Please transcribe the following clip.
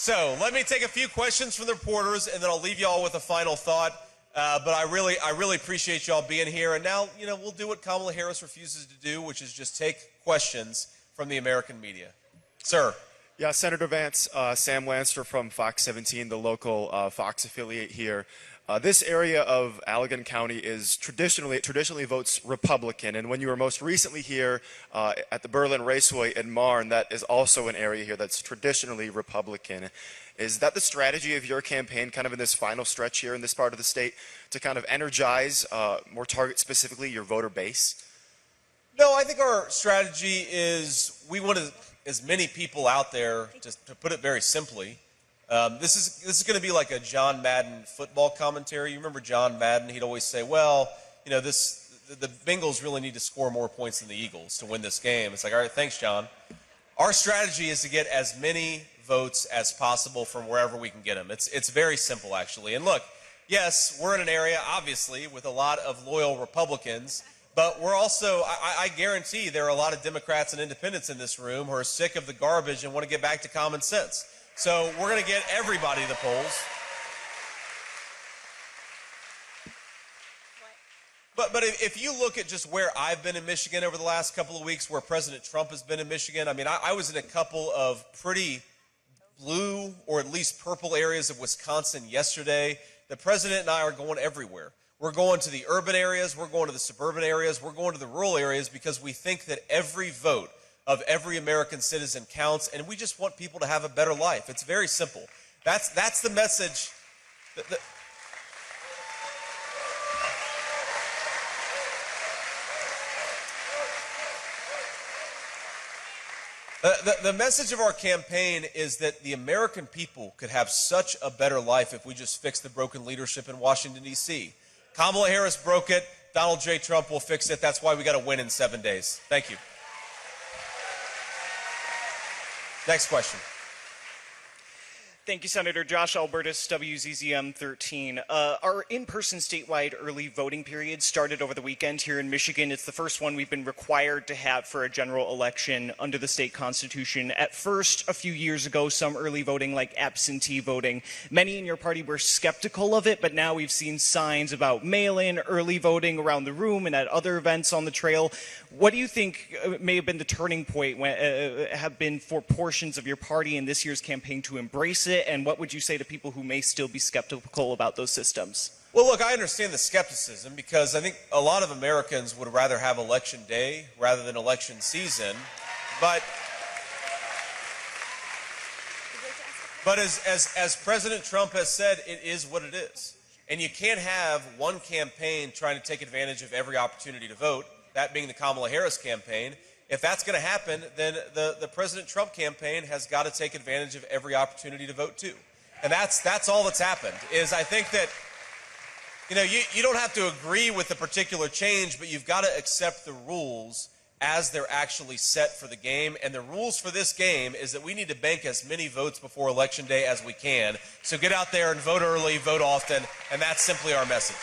So let me take a few questions from the reporters, and then I'll leave you all with a final thought. But I really appreciate y'all being here. And now, we'll do what Kamala Harris refuses to do, which is just take questions from the American media. Sir. Yeah, Senator Vance, Sam Lanster from Fox 17, the local Fox affiliate here. This area of Allegan County is traditionally votes Republican, and when you were most recently here at the Berlin Raceway in Marne, that is also an area here that's traditionally Republican. Is that the strategy of your campaign, kind of in this final stretch here in this part of the state, to kind of energize, more target specifically, your voter base? No, I think our strategy is we want as many people out there, just to put it very simply. This is going to be like a John Madden football commentary. You remember John Madden? He'd always say, well, the Bengals really need to score more points than the Eagles to win this game. It's like, all right, thanks, John. Our strategy is to get as many votes as possible from wherever we can get them. It's very simple, actually. And look, yes, we're in an area, obviously, with a lot of loyal Republicans, but we're also, I guarantee there are a lot of Democrats and independents in this room who are sick of the garbage and want to get back to common sense. So we're going to get everybody to the polls. But if you look at just where I've been in Michigan over the last couple of weeks, where President Trump has been in Michigan, I mean, I was in a couple of pretty blue or at least purple areas of Wisconsin yesterday. The president and I are going everywhere. We're going to the urban areas, we're going to the suburban areas, we're going to the rural areas because we think that every vote of every American citizen counts, and we just want people to have a better life. It's very simple. That's the message. The message of our campaign is that the American people could have such a better life if we just fix the broken leadership in Washington, D.C. Kamala Harris broke it. Donald J. Trump will fix it. That's why we got to win in 7 days. Thank you. Next question. Thank you, Senator. Josh Albertus, WZZM 13. Our in-person statewide early voting period started over the weekend here in Michigan. It's the first one we've been required to have for a general election under the state constitution. At first, a few years ago, some early voting like absentee voting. Many in your party were skeptical of it, but now we've seen signs about mail-in, early voting around the room and at other events on the trail. What do you think may have been the turning point have been for portions of your party in this year's campaign to embrace it? And what would you say to people who may still be skeptical about those systems? Well, look, I understand the skepticism because I think a lot of Americans would rather have election day rather than election season. But as President Trump has said, it is what it is. And you can't have one campaign trying to take advantage of every opportunity to vote, that being the Kamala Harris campaign. If that's going to happen, then the President Trump campaign has got to take advantage of every opportunity to vote too. And that's all that's happened, is I think that, you don't have to agree with the particular change, but you've got to accept the rules as they're actually set for the game. And the rules for this game is that we need to bank as many votes before Election Day as we can. So get out there and vote early, vote often, and that's simply our message.